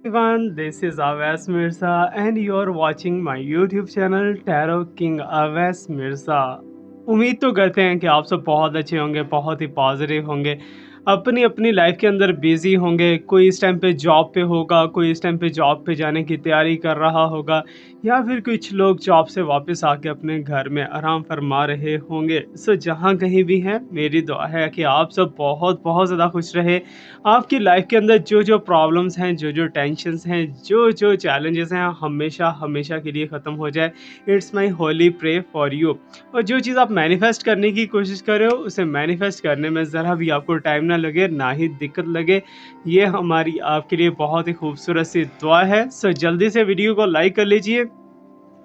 Everyone, this is Aves Mirza, and you're watching my YouTube channel Tarot King Aves Mirza। उम्मीद तो करते हैं कि आप सब बहुत अच्छे होंगे, बहुत ही पॉजिटिव होंगे, अपनी अपनी लाइफ के अंदर बिजी होंगे। कोई इस टाइम पे जॉब पे होगा, कोई इस टाइम पे जॉब पे जाने की तैयारी कर रहा होगा, या फिर कुछ लोग जॉब से वापस आके अपने घर में आराम फरमा रहे होंगे। सो जहाँ कहीं भी हैं, मेरी दुआ है कि आप सब बहुत बहुत ज़्यादा खुश रहे। आपकी लाइफ के अंदर जो जो प्रॉब्लम्स हैं, जो जो टेंशन्स हैं, जो जो चैलेंजेस हैं, हमेशा हमेशा के लिए ख़त्म हो जाए। It's my holy pray for you. और जो चीज़ आप मैनिफेस्ट करने की कोशिश कर रहे हो, उसे मैनिफेस्ट करने में ज़रा भी आपको टाइम ना लगे, ना ही दिक्कत लगे। ये हमारी आपके लिए बहुत ही खूबसूरत सी दुआ है। सो जल्दी से वीडियो को लाइक कर लीजिए।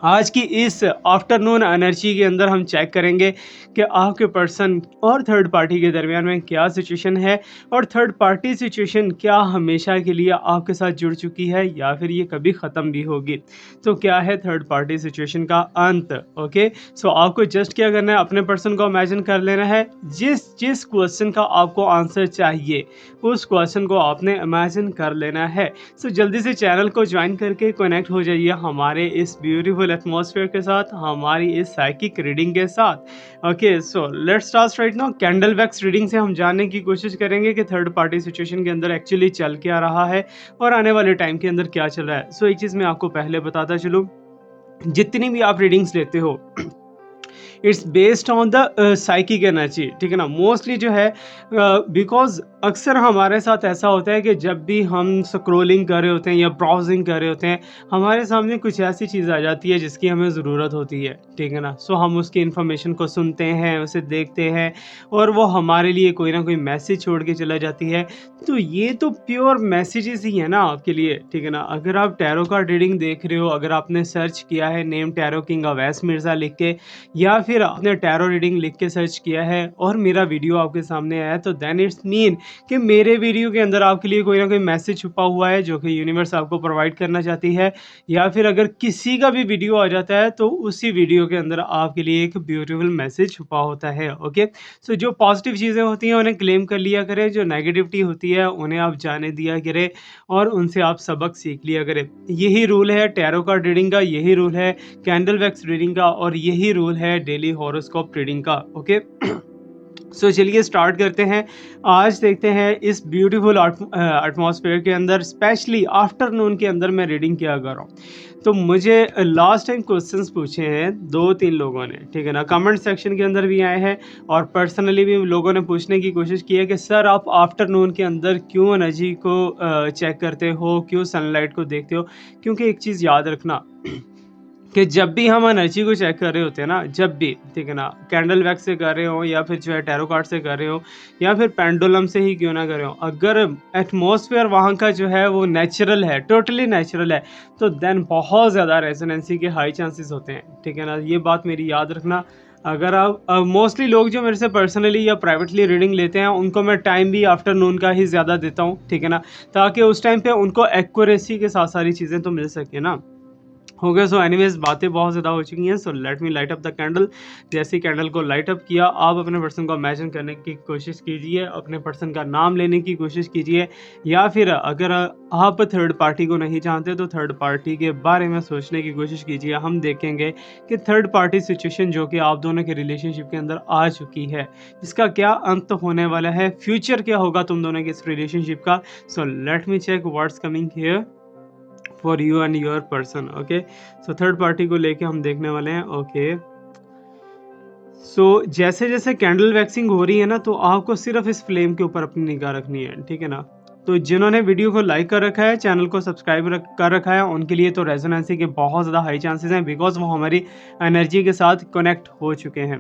आज की इस आफ्टरनून एनर्जी के अंदर हम चेक करेंगे कि आपके पर्सन और थर्ड पार्टी के दरमियान में क्या सिचुएशन है, और थर्ड पार्टी सिचुएशन क्या हमेशा के लिए आपके साथ जुड़ चुकी है या फिर ये कभी ख़त्म भी होगी। तो क्या है थर्ड पार्टी सिचुएशन का अंत। ओके, सो आपको जस्ट क्या करना है, अपने पर्सन को इमेजिन कर लेना है। जिस जिस क्वेश्चन का आपको आंसर चाहिए, उस क्वेश्चन को आपने इमेजिन कर लेना है। सो जल्दी से चैनल को ज्वाइन करके कनेक्ट हो जाइए हमारे इस ब्यूटीफुल एटमॉस्फेयर के साथ, हमारी इस साइकिक रीडिंग के साथ। Okay, so let's start right now. Candle wax reading से हम जानने की कोशिश करेंगे कि थर्ड पार्टी सिचुएशन के अंदर एक्चुअली चल क्या रहा है और आने वाले टाइम के अंदर क्या चल रहा है। सो एक चीज़ मैं आपको पहले बताता चलूँ, जितनी भी आप रीडिंग्स लेते हो, it's based on the psychic energy, ठीक है ना। मोस्टली जो है, बिकॉज अक्सर हमारे साथ ऐसा होता है कि जब भी हम स्क्रोलिंग कर रहे होते हैं या ब्राउजिंग कर रहे होते हैं, हमारे सामने कुछ ऐसी चीज़ आ जाती है जिसकी हमें ज़रूरत होती है, ठीक है ना। सो हम उसकी इन्फॉर्मेशन को सुनते हैं, उसे देखते हैं, और वो हमारे लिए कोई ना कोई मैसेज छोड़ के चला जाती है। तो ये तो प्योर मैसेजेस ही है ना आपके लिए, ठीक है ना। अगर आप टैरो कार्ड रीडिंग देख रहे हो, अगर आपने सर्च किया है name tarot king Awais Mirza लिख के, या फिर आपने टैरो रीडिंग लिख के सर्च किया है और मेरा वीडियो आपके सामने आया है, तो देन इट्स मीन कि मेरे वीडियो के अंदर आपके लिए कोई ना कोई मैसेज छुपा हुआ है जो कि यूनिवर्स आपको प्रोवाइड करना चाहती है। या फिर अगर किसी का भी वीडियो आ जाता है तो उसी वीडियो के अंदर आपके लिए एक ब्यूटीफुल मैसेज छुपा होता है। ओके, सो जो पॉजिटिव चीज़ें होती हैं उन्हें क्लेम कर लिया करें, जो नेगेटिविटी होती है उन्हें आप जाने दिया करें और उनसे आप सबक सीख लिया करें। यही रूल है टैरो कार्ड रीडिंग का, यही रूल है कैंडल वैक्स रीडिंग का, और यही रूल है डेली हॉरोस्कोप रीडिंग का। ओके, सो चलिए स्टार्ट करते हैं। आज देखते हैं इस ब्यूटीफुल एटमॉस्फेयर के अंदर, स्पेशली आफ्टरनून के अंदर मैं रीडिंग क्या कर रहा हूँ। तो मुझे लास्ट टाइम क्वेश्चंस पूछे हैं 2-3 लोगों ने, ठीक है ना। कमेंट सेक्शन के अंदर भी आए हैं और पर्सनली भी लोगों ने पूछने की कोशिश की है कि सर आप आफ्टरनून के अंदर क्यों एनर्जी को चेक करते हो, क्यों सनलाइट को देखते हो। क्योंकि एक चीज़ याद रखना कि जब भी हम एनर्जी को चेक कर रहे होते हैं ना, जब भी, ठीक है ना, कैंडल वैक्स से कर रहे हो या फिर जो है टैरो कार्ड से कर रहे हो या फिर पेंडुलम से ही क्यों ना कर रहे हो, अगर एटमॉस्फेयर वहाँ का जो है वो नेचुरल है, टोटली नेचुरल है, तो देन बहुत ज़्यादा रेजोनेंसी के हाई चांसेस होते हैं, ठीक है ना। ये बात मेरी याद रखना। अगर आप मोस्टली लोग जो मेरे से पर्सनली या प्राइवेटली रीडिंग लेते हैं, उनको मैं टाइम भी आफ्टरनून का ही ज़्यादा देता हूँ, ठीक है ना, ताकि उस टाइम पे उनको एक्यूरेसी के साथ सारी चीज़ें तो मिल सके ना। हो गया। सो एनीवेज बातें बहुत ज़्यादा हो चुकी हैं। सो let me light up the candle. जैसे ही कैंडल को लाइट अप किया, आप अपने पर्सन को इमेजिन करने की कोशिश कीजिए, अपने पर्सन का नाम लेने की कोशिश कीजिए, या फिर अगर आप थर्ड पार्टी को नहीं जानते तो थर्ड पार्टी के बारे में सोचने की कोशिश कीजिए। हम देखेंगे कि थर्ड पार्टी सिचुएशन जो कि आप दोनों के रिलेशनशिप के अंदर आ चुकी है, इसका क्या अंत होने वाला है, फ्यूचर क्या होगा तुम दोनों के इस रिलेशनशिप का। So let me check what's coming here for you and your person. Okay, so third party को लेके हम देखने वाले हैं। ओके, सो जैसे जैसे कैंडल वैक्सिंग हो रही है ना, तो आपको सिर्फ इस फ्लेम के ऊपर अपनी निगाह रखनी है, ठीक है ना। तो जिन्होंने वीडियो को लाइक कर रखा है, चैनल को सब्सक्राइब कर रखा है, उनके लिए तो रेजोनेंसी के बहुत ज़्यादा हाई चांसेस हैं, बिकॉज वो हमारी एनर्जी के साथ कनेक्ट हो चुके हैं।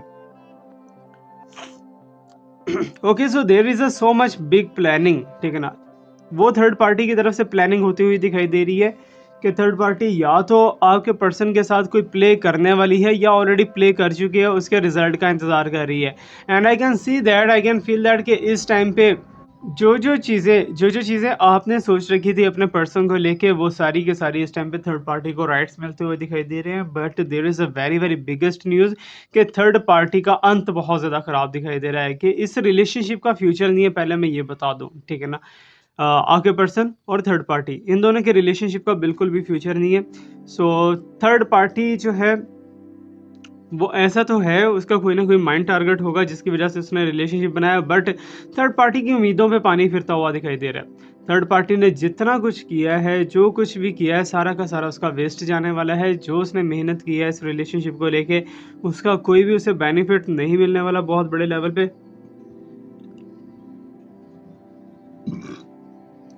Okay, so there is a so much big planning, ठीक है ना। वो थर्ड पार्टी की तरफ से प्लानिंग होती हुई दिखाई दे रही है कि थर्ड पार्टी या तो आपके पर्सन के साथ कोई प्ले करने वाली है या ऑलरेडी प्ले कर चुकी है, उसके रिजल्ट का इंतजार कर रही है। And I can see that, I can feel that कि इस टाइम पे जो जो चीज़ें आपने सोच रखी थी अपने पर्सन को लेके, वो सारी के सारी इस टाइम पे थर्ड पार्टी को राइट्स मिलते हुए दिखाई दे रहे हैं। But there is a very very biggest news कि थर्ड पार्टी का अंत बहुत ज़्यादा ख़राब दिखाई दे रहा है, कि इस रिलेशनशिप का फ्यूचर नहीं है, पहले मैं ये बता दूँ, ठीक है ना। आपके पर्सन और थर्ड पार्टी, इन दोनों के रिलेशनशिप का बिल्कुल भी फ्यूचर नहीं है। सो थर्ड पार्टी जो है वो ऐसा तो है, उसका कोई ना कोई माइंड टारगेट होगा जिसकी वजह से उसने रिलेशनशिप बनाया, बट थर्ड पार्टी की उम्मीदों पे पानी फिरता हुआ दिखाई दे रहा है। थर्ड पार्टी ने जितना कुछ किया है, जो कुछ भी किया है, सारा का सारा उसका वेस्ट जाने वाला है। जो उसने मेहनत की है इस रिलेशनशिप को लेके, उसका कोई भी उसे बेनिफिट नहीं मिलने वाला बहुत बड़े लेवल पे।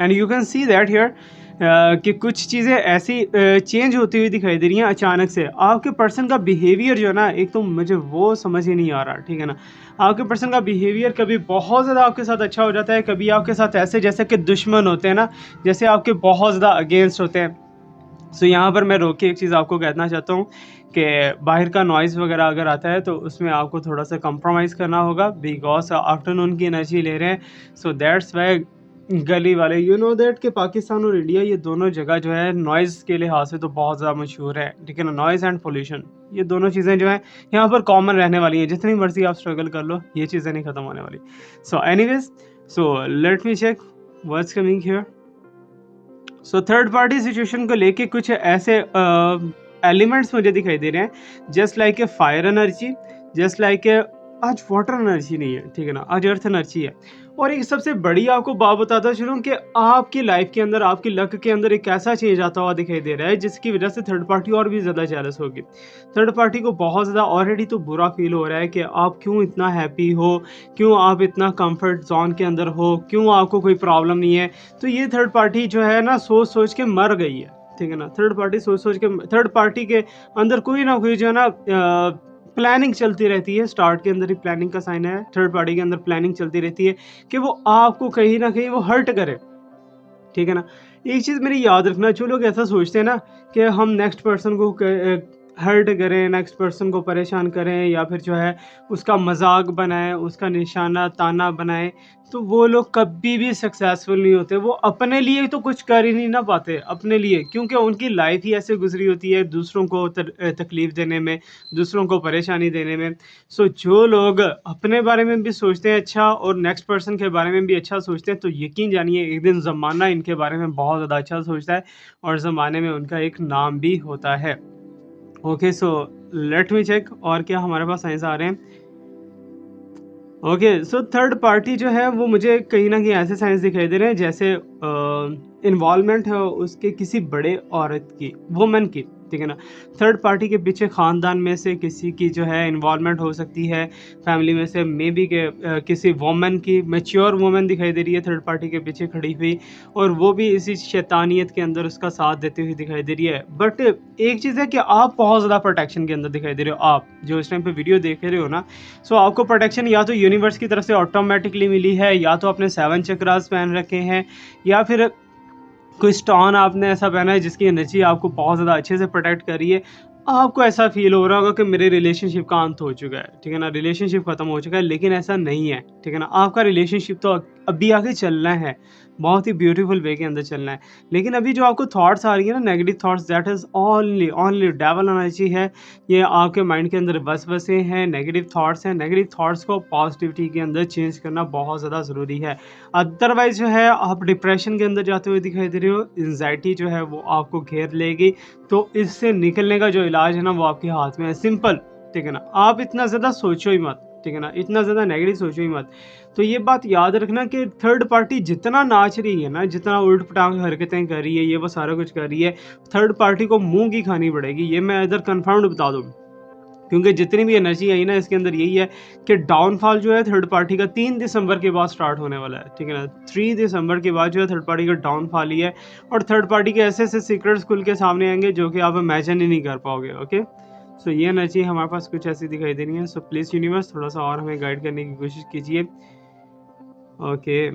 And you can see that here कि कुछ चीज़ें ऐसी चेंज होती हुई दिखाई दे रही हैं अचानक से। आपके पर्सन का बिहेवियर जो है ना, एक तो मुझे वो समझ ही नहीं आ रहा, ठीक है ना। आपके पर्सन का बिहेवियर कभी बहुत ज़्यादा आपके साथ अच्छा हो जाता है, कभी आपके साथ ऐसे जैसे कि दुश्मन होते हैं ना, जैसे आपके बहुत ज़्यादा अगेंस्ट होते हैं। सो यहाँ पर मैं रोक के एक चीज़ आपको कहना चाहता हूँ कि बाहर का नॉइज़ वगैरह अगर आता है तो उसमें आपको थोड़ा सा कंप्रोमाइज़ करना होगा, बिकॉज आफ्टरनून की एनर्जी ले रहे हैं। सो दैट्स वाई गली वाले, यू नो दैट कि पाकिस्तान और इंडिया ये दोनों जगह जो है नॉइज़ के लिहाज से तो बहुत ज़्यादा मशहूर है, ठीक है ना। नॉइज़ एंड पोल्यूशन, ये दोनों चीज़ें जो हैं यहाँ पर कॉमन रहने वाली हैं। जितनी मर्जी आप स्ट्रगल कर लो, ये चीज़ें नहीं ख़त्म होने वाली। So anyways, so let me check what's coming here. So third party situation को लेके कुछ ऐसे एलिमेंट्स मुझे दिखाई दे रहे हैं, just like a fire energy, just like a, आज वाटर एनर्जी नहीं है, ठीक है ना, आज अर्थ एनर्जी है। और एक सबसे बड़ी आपको बात बताता चलूँ कि आपकी लाइफ के अंदर, आपकी लक के अंदर एक ऐसा चेंज आता हुआ दिखाई दे रहा है जिसकी वजह से थर्ड पार्टी और भी ज़्यादा जेलस होगी। थर्ड पार्टी को बहुत ज़्यादा ऑलरेडी तो बुरा फील हो रहा है कि आप क्यों इतना हैप्पी हो, क्यों आप इतना कंफर्ट जोन के अंदर हो, क्यों आपको कोई प्रॉब्लम नहीं है। तो ये थर्ड पार्टी जो है ना, सोच सोच के मर गई है, ठीक है ना। थर्ड पार्टी सोच सोच के, थर्ड पार्टी के अंदर कोई ना कोई जो है ना प्लानिंग चलती रहती है। स्टार्ट के अंदर ही प्लानिंग का साइन है, थर्ड पार्टी के अंदर प्लानिंग चलती रहती है कि वो आपको कहीं ना कहीं वो हर्ट करे, ठीक है ना। एक चीज़ मेरी याद रखना, जो लोग ऐसा सोचते हैं ना कि हम नेक्स्ट पर्सन को हर्ट करें, नेक्स्ट पर्सन को परेशान करें, या फिर जो है उसका मजाक बनाएं, उसका निशाना ताना बनाएं, तो वो लोग कभी भी सक्सेसफुल नहीं होते। वो अपने लिए तो कुछ कर ही नहीं ना पाते अपने लिए, क्योंकि उनकी लाइफ ही ऐसे गुजरी होती है दूसरों को तकलीफ देने में, दूसरों को परेशानी देने में। सो जो लोग अपने बारे में भी सोचते हैं अच्छा और नेक्स्ट पर्सन के बारे में भी अच्छा सोचते हैं, तो यकीन जानिए एक दिन ज़माना इनके बारे में बहुत ज़्यादा अच्छा सोचता है और ज़माने में उनका एक नाम भी होता है। Okay, so let me check और क्या हमारे पास साइंस आ रहे हैं। ओके, सो थर्ड पार्टी जो है वो मुझे कहीं ना कहीं ऐसे साइंस दिखाई दे रहे हैं जैसे इन्वॉल्वमेंट है उसके किसी बड़े औरत की, वुमन की, ठीक है ना। थर्ड पार्टी के पीछे ख़ानदान में से किसी की जो है इन्वॉल्वमेंट हो सकती है, फैमिली में से मे बी के किसी वुमन की, मैच्योर वुमन दिखाई दे रही है थर्ड पार्टी के पीछे खड़ी हुई, और वो भी इसी शैतानियत के अंदर उसका साथ देती हुई दिखाई दे रही है। बट एक चीज़ है कि आप बहुत ज़्यादा प्रोटेक्शन के अंदर दिखाई दे रहे हो, आप जो इस टाइम पे वीडियो देख रहे हो ना। सो आपको प्रोटेक्शन या तो यूनिवर्स की तरफ से ऑटोमेटिकली मिली है, या तो आपने 7 चक्रास पहन रखे हैं, या फिर कोई स्टोन आपने ऐसा पहना है जिसकी एनर्जी आपको बहुत ज़्यादा अच्छे से प्रोटेक्ट कर रही है। आपको ऐसा फील हो रहा होगा कि मेरे रिलेशनशिप का अंत हो चुका है, ठीक है ना, रिलेशनशिप खत्म हो चुका है, लेकिन ऐसा नहीं है, ठीक है ना। आपका रिलेशनशिप तो अभी आगे चलना है, बहुत ही ब्यूटीफुल वे के अंदर चलना है। लेकिन अभी जो आपको थॉट्स आ रही है ना, negative thoughts, that is only only devil energy है। ये आपके माइंड के अंदर वसवसे हैं, नेगेटिव थॉट्स हैं। नेगेटिव थॉट्स को पॉजिटिविटी के अंदर चेंज करना बहुत ज़्यादा ज़रूरी है। अदरवाइज़ जो है आप डिप्रेशन के अंदर जाते हुए दिखाई दे रहे हो, एंग्जायटी जो है वो आपको घेर लेगी। तो इससे निकलने का जो इलाज है ना, वो आपके हाथ में है, सिंपल, ठीक है ना। आप इतना ज़्यादा सोचो ही मत, ठीक है ना, इतना ज़्यादा नेगेटिव सोचो ही मत। तो ये बात याद रखना कि थर्ड पार्टी जितना नाच रही है ना, जितना उलट पटांग हरकतें कर रही है, ये वो सारा कुछ कर रही है, थर्ड पार्टी को मुंह की खानी पड़ेगी, ये मैं इधर कन्फर्म्ड बता दूँ। क्योंकि जितनी भी एनर्जी आई ना इसके अंदर, यही है कि डाउनफॉल जो है थर्ड पार्टी का 3 दिसंबर के बाद स्टार्ट होने वाला है, ठीक है ना। 3 दिसंबर के बाद जो है थर्ड पार्टी का डाउनफॉल ही है, और थर्ड पार्टी के ऐसे ऐसे सीक्रेट्स खुल के सामने आएंगे जो कि आप इमेजिन ही नहीं कर पाओगे। ओके, सो ये एनर्जी हमारे पास कुछ ऐसी दिखाई दे रही है। सो प्लीज़ यूनिवर्स थोड़ा सा और हमें गाइड करने की कोशिश कीजिए। Okay,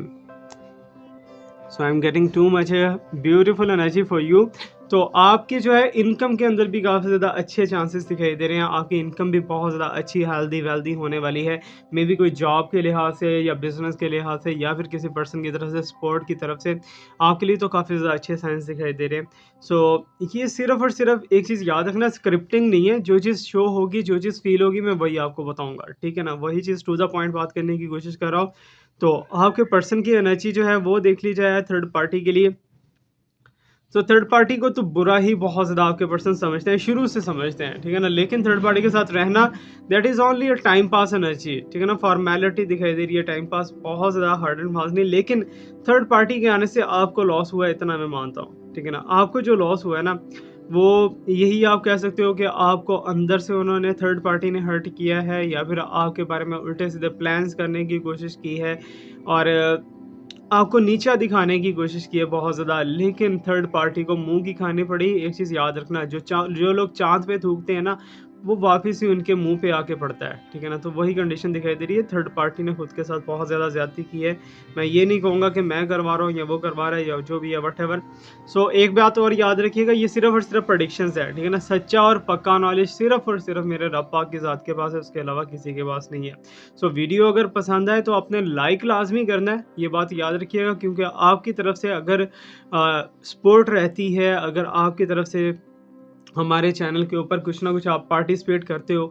so I am getting too much beautiful energy for you. तो आपके जो है इनकम के अंदर भी काफ़ी ज़्यादा अच्छे चांसेस दिखाई दे रहे हैं। आपकी इनकम भी बहुत ज़्यादा अच्छी हेल्दी वेल्दी होने वाली है। मे बी कोई जॉब के लिहाज से या बिजनेस के लिहाज से या फिर किसी पर्सन की तरफ से, सपोर्ट की तरफ से, आपके लिए तो काफ़ी ज़्यादा अच्छे साइंस दिखाई दे रहे हैं। सो ये सिर्फ और सिर्फ एक चीज़ याद रखना, स्क्रिप्टिंग नहीं है। जो चीज़ शो होगी, जो चीज़ फील होगी, मैं वही आपको बताऊँगा, ठीक है ना। वही चीज़ टू द पॉइंट बात करने की कोशिश कर रहा हूँ। तो आपके पर्सन की एनर्जी जो है वो देख ली जाए थर्ड पार्टी के लिए। तो थर्ड पार्टी को तो बुरा ही बहुत ज़्यादा आपके पर्सन समझते हैं, शुरू से समझते हैं, ठीक है ना? लेकिन थर्ड पार्टी के साथ रहना that is only a time pass energy, ठीक है ना? फॉर्मेलिटी दिखाई दे रही है, टाइम पास, बहुत ज़्यादा हार्ड एंड फास्ट नहीं। लेकिन थर्ड पार्टी के आने से आपको लॉस हुआ है, इतना मैं मानता हूँ, ठीक है ना? आपको जो लॉस हुआ है ना, वो यही आप कह सकते हो कि आपको अंदर से उन्होंने थर्ड पार्टी ने हर्ट किया है, या फिर आपके बारे में उल्टे सीधे प्लान्स करने की कोशिश की है, और आपको नीचा दिखाने की कोशिश की है बहुत ज़्यादा, लेकिन थर्ड पार्टी को मुँह की खानी पड़ी। एक चीज़ याद रखना, जो लोग चाँद पे थूकते हैं ना, वो वापिस ही उनके मुँह पे आके पड़ता है, ठीक है ना? तो वही कंडीशन दिखाई दे रही है, थर्ड पार्टी ने खुद के साथ बहुत ज़्यादा ज़्यादती की है। मैं ये नहीं कहूँगा कि मैं करवा रहा हूँ या वो करवा रहा है या जो भी है, व्हाटएवर। सो एक बात और याद रखिएगा, ये सिर्फ़ और सिर्फ़ प्रेडिक्शंस है, ठीक है ना? सच्चा और पक्का नॉलेज सिर्फ़ और सिर्फ़ मेरे रब पाक की ज़ात के पास है, उसके अलावा किसी के पास नहीं है। सो वीडियो अगर पसंद आए तो आपने लाइक लाज़मी करना है, ये बात याद रखिएगा, क्योंकि आपकी तरफ से अगर सपोर्ट रहती है, अगर आपकी तरफ से हमारे चैनल के ऊपर कुछ ना कुछ आप पार्टिसिपेट करते हो,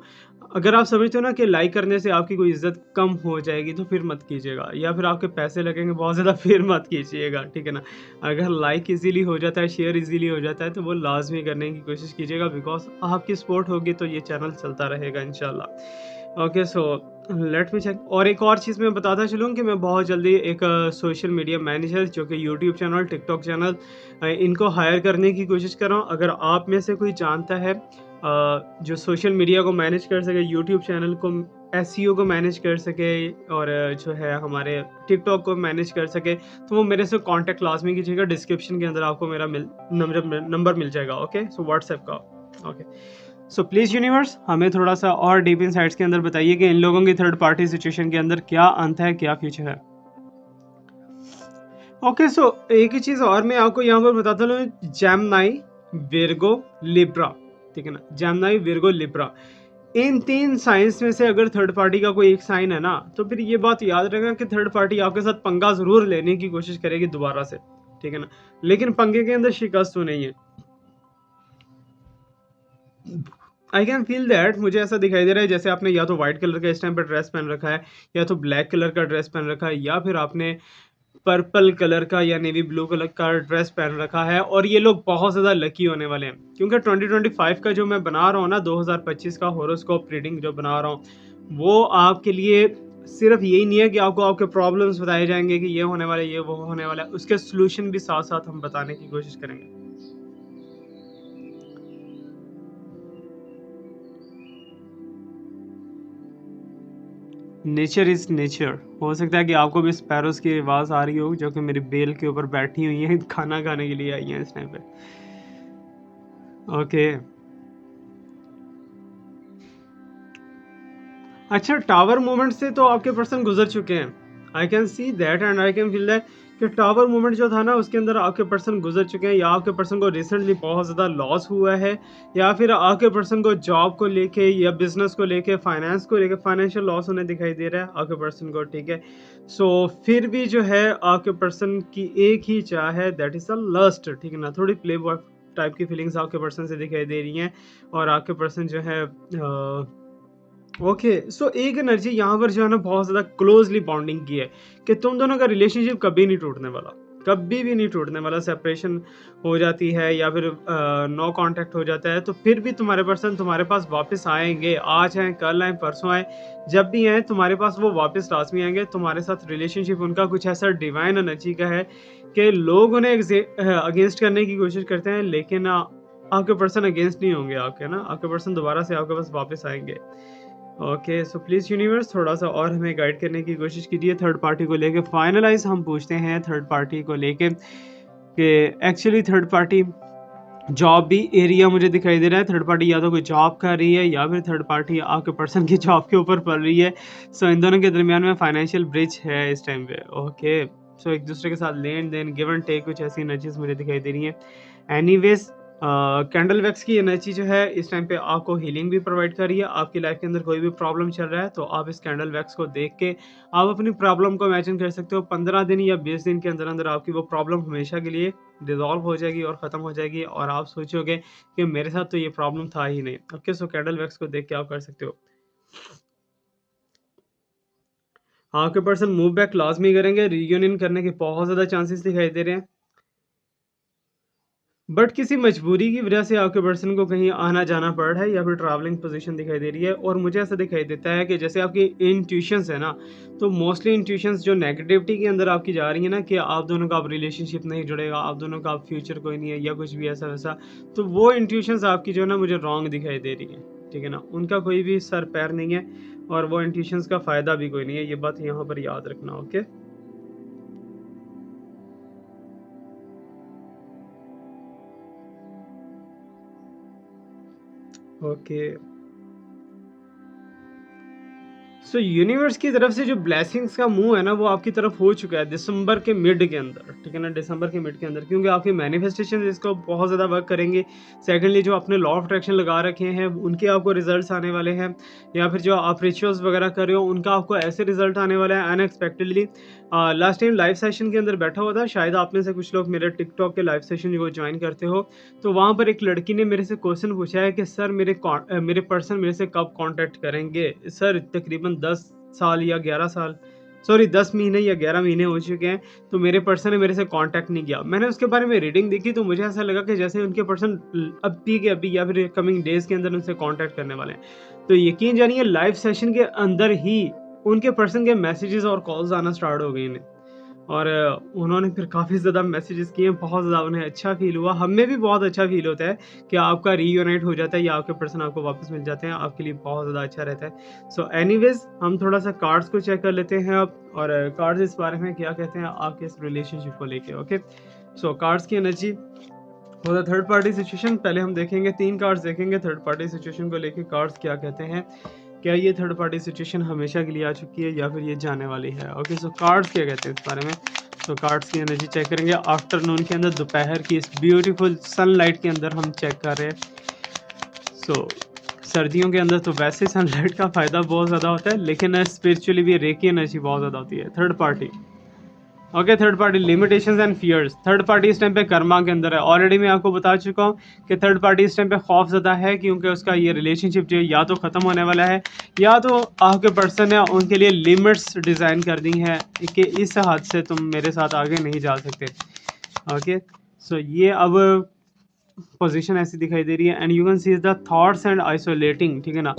अगर आप समझते हो ना कि लाइक करने से आपकी कोई इज़्ज़त कम हो जाएगी, तो फिर मत कीजिएगा, या फिर आपके पैसे लगेंगे बहुत ज़्यादा, फिर मत कीजिएगा, ठीक है ना? अगर लाइक ईज़िली हो जाता है, शेयर ईज़िली हो जाता है, तो वो लाज़मी करने की कोशिश कीजिएगा, बिकॉज़ आपकी सपोर्ट होगी तो ये चैनल चलता रहेगा इंशाल्लाह। Okay, so let me check. और एक और चीज़ मैं बताता चलूँ कि मैं बहुत जल्दी एक सोशल मीडिया मैनेजर, जो कि यूट्यूब चैनल, टिकटॉक चैनल, इनको हायर करने की कोशिश कर रहा हूँ। अगर आप में से कोई जानता है जो सोशल मीडिया को मैनेज कर सके, यूट्यूब चैनल को, एसईओ को मैनेज कर सके, और जो है हमारे टिकटॉक को मैनेज कर सके, तो वो मेरे से कांटेक्ट लाज़मी कीजिएगा। डिस्क्रिप्शन के अंदर आपको मेरा नंबर मिल जाएगा, ओके? सो व्हाट्सएप का, ओके? सो प्लीज़ यूनिवर्स, हमें थोड़ा-सा और डीप इनसाइट्स के अंदर बताइए कि इन लोगों की थर्ड पार्टी सिचुएशन के अंदर क्या अंत है, क्या फ्यूचर है? ओके, सो एक ही चीज़ और मैं आपको यहाँ पर बताता हूँ, जेमिनी, विर्गो, लिब्रा, ठीक है ना? जेमिनी, विर्गो, लिब्रा, इन 3 साइंस में से अगर थर्ड पार्टी का कोई एक साइन है ना, तो फिर ये बात याद रखना कि थर्ड पार्टी आपके साथ पंगा ज़रूर लेने की कोशिश करेगी दोबारा से, ठीक है ना? लेकिन पंगे के अंदर शिकस्त तो नहीं है। आई कैन फ़ील दैट, मुझे ऐसा दिखाई दे रहा है जैसे आपने या तो व्हाइट कलर का इस टाइम पे ड्रेस पहन रखा है, या तो ब्लैक कलर का ड्रेस पहन रखा है, या फिर आपने पर्पल कलर का या नेवी ब्लू कलर का ड्रेस पहन रखा है, और ये लोग बहुत ज़्यादा लकी होने वाले हैं, क्योंकि 2025 का जो मैं बना रहा हूँ ना, 2025 का हॉरोस्कोप रीडिंग जो बना रहा हूँ, वो आपके लिए सिर्फ यही नहीं है कि आपको आपके प्रॉब्लम्स बताए जाएंगे कि ये होने वाला है, ये वो होने वाला है, उसके सोल्यूशन भी साथ साथ हम बताने की कोशिश करेंगे। Nature is nature. हो सकता है कि आपको भी स्पैरोज़ की आवाज़ आ रही हो, जो कि मेरी बेल के ऊपर बैठी हुई हैं, खाना खाने के लिए आई हैं इस टाइम पे। ओके। अच्छा, टावर मूवमेंट से तो आपके पर्सन गुज़र चुके हैं। I can see that and I can feel that कि टावर मूवमेंट जो था ना, उसके अंदर आपके पर्सन गुज़र चुके हैं, या आपके पर्सन को रिसेंटली बहुत ज़्यादा लॉस हुआ है, या फिर आपके पर्सन को जॉब को लेके या बिज़नेस को लेके, फाइनेंस को लेके फाइनेंशियल लॉस होने दिखाई दे रहा है आपके पर्सन को, ठीक है? सो फिर भी जो है आपके पर्सन की एक ही चाह है, दैट इज़ द लस्ट, ठीक है ना? थोड़ी प्ले बॉय टाइप की फीलिंग्स आपके पर्सन से दिखाई दे रही हैं, और आपके पर्सन जो है ओके, सो एक एनर्जी यहाँ पर जो है ना, बहुत ज़्यादा क्लोजली बॉन्डिंग की है कि तुम दोनों का रिलेशनशिप कभी नहीं टूटने वाला, कभी भी नहीं टूटने वाला। सेपरेशन हो जाती है या फिर नो कांटेक्ट हो जाता है, तो फिर भी तुम्हारे पर्सन तुम्हारे पास वापस आएंगे, आज आए, कल आए, परसों आए, जब भी आए तुम्हारे पास वो वापस लाजमी आएंगे। तुम्हारे साथ रिलेशनशिप उनका कुछ ऐसा डिवाइन एनर्जी का है कि लोग उन्हें अगेंस्ट करने की कोशिश करते हैं, लेकिन आपके पर्सन अगेंस्ट नहीं होंगे आपके ना, आपके पर्सन दोबारा से आपके पास वापस आएंगे। ओके, सो प्लीज़ यूनिवर्स, थोड़ा-सा और हमें गाइड करने की कोशिश कीजिए थर्ड पार्टी को लेके। फाइनलाइज़ हम पूछते हैं थर्ड पार्टी को लेके कि एक्चुअली थर्ड पार्टी जॉब भी एरिया मुझे दिखाई दे रहा है। थर्ड पार्टी या तो कोई जॉब कर रही है, या फिर थर्ड पार्टी आपके पर्सन की जॉब के ऊपर पड़ रही है। सो इन दोनों के दरमियान में फाइनेंशियल ब्रिज है इस टाइम पे। ओके, सो एक दूसरे के साथ लेन-देन, गिव एंड टेक, कुछ ऐसी एनर्जीज़ मुझे दिखाई दे रही हैं। एनीवेज़, कैंडल वैक्स की एनर्जी जो है इस टाइम पे आपको हीलिंग भी प्रोवाइड कर रही है। आपकी लाइफ के अंदर कोई भी प्रॉब्लम चल रहा है, तो आप इस कैंडल वैक्स को देख के आप अपनी प्रॉब्लम को इमेजिन कर सकते हो। 15 दिन या 20 दिन के अंदर अंदर आपकी वो प्रॉब्लम हमेशा के लिए डिसॉल्व हो जाएगी और ख़त्म हो जाएगी, और आप सोचोगे कि मेरे साथ तो ये प्रॉब्लम था ही नहीं। ओके, सो कैंडल वैक्स को देख के आप कर सकते हो। आपके पर्सन मूव बैक लाज़मी करेंगे, रियूनियन करने के बहुत ज़्यादा चांसेस दिखाई दे रहे हैं। बट किसी मजबूरी की वजह से आपके पर्सन को कहीं आना-जाना पड़ रहा है या फिर ट्रैवलिंग पोज़ीशन दिखाई दे रही है और मुझे ऐसा दिखाई देता है कि जैसे आपकी इंट्यूशंस है ना, तो मोस्टली इंट्यूशंस जो नेगेटिविटी के अंदर आपकी जा रही है ना कि आप दोनों का अब रिलेशनशिप नहीं जुड़ेगा, आप दोनों का अब फ्यूचर कोई नहीं है या कुछ भी ऐसा-वैसा, तो वो इंट्यूशंस आपकी जो है ना मुझे रॉन्ग दिखाई दे रही हैं, ठीक है ना? उनका कोई भी सर-पैर नहीं है और वो इंट्यूशंस का फ़ायदा भी कोई नहीं है, ये बात यहाँ पर याद रखना, ओके? ओके। सो यूनिवर्स की तरफ से जो ब्लेसिंग्स का मूव है ना वो आपकी तरफ हो चुका है दिसंबर के मिड के अंदर, ठीक है ना? दिसंबर के मिड के अंदर, क्योंकि आपके मैनिफेस्टेशन इसको बहुत ज़्यादा वर्क करेंगे। सेकंडली जो आपने लॉ ऑफ अट्रैक्शन लगा रखे हैं उनके आपको रिजल्ट्स आने वाले हैं, या फिर जो आप रिचुअल्स वगैरह कर रहे हो उनका आपको ऐसे रिजल्ट आने वाला है unexpectedly. Last time live session के अंदर बैठा हुआ था, शायद आप में से कुछ लोग मेरे टिकटॉक के लाइव सेशन को ज्वाइन करते हो, तो वहाँ पर एक लड़की ने मेरे से क्वेश्चन पूछा है कि सर मेरे पर्सन मेरे से कब कांटेक्ट करेंगे? सर तकरीबन 10 साल या 11 साल, सॉरी 10 महीने या 11 महीने हो चुके हैं, तो मेरे पर्सन ने मेरे से कांटेक्ट नहीं किया। मैंने उसके बारे में रीडिंग देखी तो मुझे ऐसा लगा कि जैसे उनके पर्सन अभी के अभी या फिर कमिंग डेज़ के अंदर उनसे कांटेक्ट करने वाले हैं। तो यकीन जानिए लाइव सेशन के अंदर ही उनके पर्सन के मैसेजेस और कॉल्स आना स्टार्ट हो गई इन्हें। और उन्होंने फिर काफ़ी ज़्यादा मैसेजेस किए, बहुत ज़्यादा उन्हें अच्छा फ़ील हुआ, हमें भी बहुत अच्छा फ़ील होता है कि आपका रीयूनाइट हो जाता है या आपके पर्सन आपको वापस मिल जाते हैं, आपके लिए बहुत ज़्यादा अच्छा रहता है। सो एनीवेज़ हम थोड़ा-सा कार्ड्स को चेक कर लेते हैं अब, और कार्ड्स इस बारे में क्या कहते हैं आपके इस रिलेशनशिप को लेके, ओके? सो कार्ड्स की energy for the third party situation, पहले हम देखेंगे 3 कार्ड्स देखेंगे थर्ड पार्टी सिचुएशन को लेके कार्ड्स क्या कहते हैं। क्या ये थर्ड पार्टी सिचुएशन हमेशा के लिए आ चुकी है या फिर ये जाने वाली है? ओके, सो कार्ड्स क्या कहते हैं इस बारे में? तो कार्ड्स की एनर्जी चेक करेंगे आफ्टरनून के अंदर, दोपहर की इस ब्यूटीफुल सनलाइट के अंदर हम चेक कर रहे हैं। सो सर्दियों के अंदर तो वैसे सनलाइट का फ़ायदा बहुत ज़्यादा होता है, लेकिन स्पिरिचुअली भी रे की एनर्जी बहुत ज़्यादा होती है। Third party, okay, third party limitations and fears. Third party इस टाइम पे कर्मा के अंदर है। ऑलरेडी मैं आपको बता चुका हूँ कि थर्ड पार्टी इस टाइम पे खौफ ज़्यादा है, क्योंकि उसका ये रिलेशनशिप जो है या तो ख़त्म होने वाला है या तो आपके पर्सन है उनके लिए लिमिट्स डिज़ाइन कर दी हैं कि इस हद से तुम मेरे साथ आगे नहीं जा सकते। ओके, सो ये अब पोजीशन ऐसी दिखाई दे रही है, and you can see the thoughts and isolating, ठीक है ना?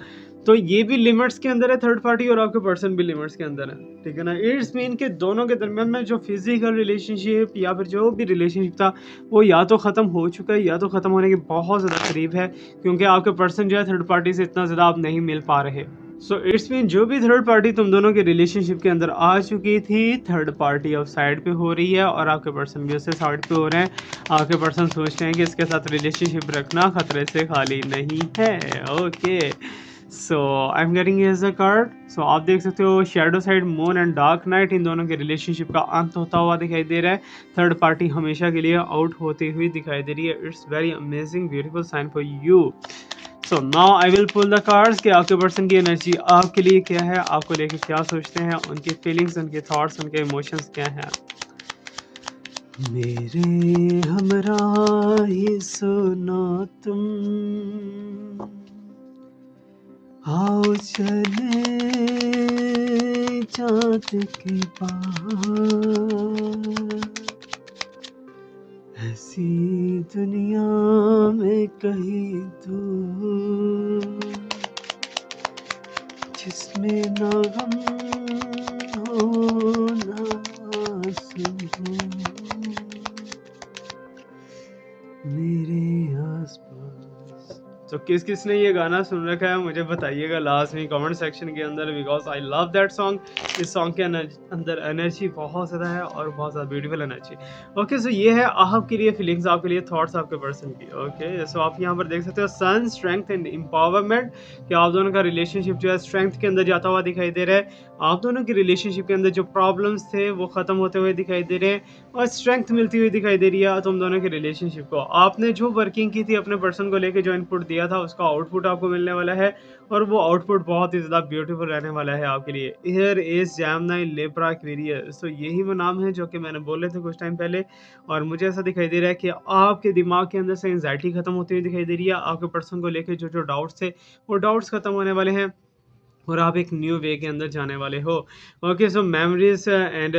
तो ये भी लिमिट्स के अंदर है थर्ड पार्टी, और आपके पर्सन भी लिमिट्स के अंदर है, ठीक है ना? इट्स मीन के दोनों के दरमियान में जो फिजिकल रिलेशनशिप या फिर जो भी रिलेशनशिप था वो या तो ख़त्म हो चुका है या तो ख़त्म होने के बहुत ज़्यादा करीब है, क्योंकि आपके पर्सन जो है थर्ड पार्टी से इतना ज़्यादा आप नहीं मिल पा रहे। सो इट्स मीन जो भी थर्ड पार्टी तुम दोनों के रिलेशनशिप के अंदर आ चुकी थी, थर्ड पार्टी अब साइड पे हो रही है और आपके पर्सन भी उससे साइड पे हो रहे हैं। आपके पर्सन सोच रहे हैं कि इसके साथ रिलेशनशिप रखना खतरे से खाली नहीं है। Okay, so I am getting as a card. So आप देख सकते हो shadow side, moon and dark night, इन दोनों के रिलेशनशिप का अंत होता हुआ दिखाई दे रहा है। थर्ड पार्टी हमेशा के लिए आउट होती हुई दिखाई दे रही है। It's very amazing beautiful sign for you. So now I will pull the cards कि आपके पर्सन की एनर्जी आपके लिए क्या है, आपको लेके क्या सोचते हैं, उनकी फीलिंग्स, उनके थॉट्स, उनके इमोशंस क्या हैं। मेरे हमरा ही सुनो तुम, आओ चले चाँद के पार, ऐसी दुनिया में कहीं दूर, जिसमें ना गम हो ना आंसू हो, मेरे आसपास। तो किस किस ने ये गाना सुन रखा है मुझे बताइएगा लास्ट में कमेंट सेक्शन के अंदर, because I love that song. इस सॉन्ग के अंदर एनर्जी बहुत ज़्यादा है और बहुत ज़्यादा ब्यूटीफुल एनर्जी। ओके, सो ये है आपके लिए फीलिंग्स, आपके लिए थॉट्स आपके पर्सन की। ओके, सो आप यहाँ पर देख सकते हो सन, स्ट्रेंथ एंड एम्पावरमेंट, कि आप दोनों का रिलेशनशिप जो है स्ट्रेंथ के अंदर जाता हुआ दिखाई दे रहा है। आप दोनों की रिलेशनशिप के अंदर जो प्रॉब्लम्स थे वो ख़त्म होते हुए दिखाई दे रहे हैं और स्ट्रेंथ मिलती हुई दिखाई दे रही है तुम दोनों के रिलेशनशिप को। आपने जो वर्किंग की थी अपने पर्सन को लेके, जो इनपुट दिया था, उसका आउटपुट आपको मिलने वाला है, और वो आउटपुट बहुत ही ज़्यादा ब्यूटीफुल रहने वाला है आपके लिए। हियर इज जैमनाई लिब्रा एक्वेरियस, तो यही वो नाम है जो कि मैंने बोले थे कुछ टाइम पहले, और मुझे ऐसा दिखाई दे रहा है कि आपके दिमाग के अंदर से एंजाइटी खत्म होती हुई दिखाई दे रही है। आपके पर्सन को लेके जो जो डाउट्स थे वो डाउट्स खत्म होने वाले हैं। और आप एक न्यू वे के अंदर जाने वाले हो। ओके, सो मेमोरीज़ एंड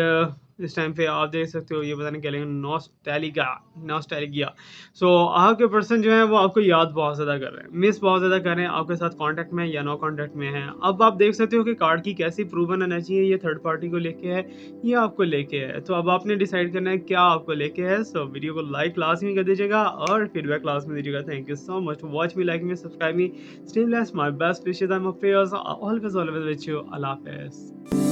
इस टाइम पे आप देख सकते हो, ये पता नहीं क्या लिखा, नॉस्टैल्जिया। सो आपके पर्सन जो है वो आपको याद बहुत ज़्यादा कर रहे हैं, मिस बहुत ज़्यादा कर रहे हैं, आपके साथ कॉन्टैक्ट में है या नो कॉन्टैक्ट में हैं। अब आप देख सकते हो कि कार्ड की कैसी प्रूवन एनर्जी है, ये थर्ड पार्टी को लेके है या आपको लेके है। तो अब आपने डिसाइड करना है क्या आपको लेके है। सो वीडियो को लाइक लाज़मी कर दीजिएगा और फीडबैक लाज़मी दीजिएगा। Thank you so much, watch me, like me, subscribe me, stay blessed, my best wishes and my prayers are always with you. Allah Hafiz.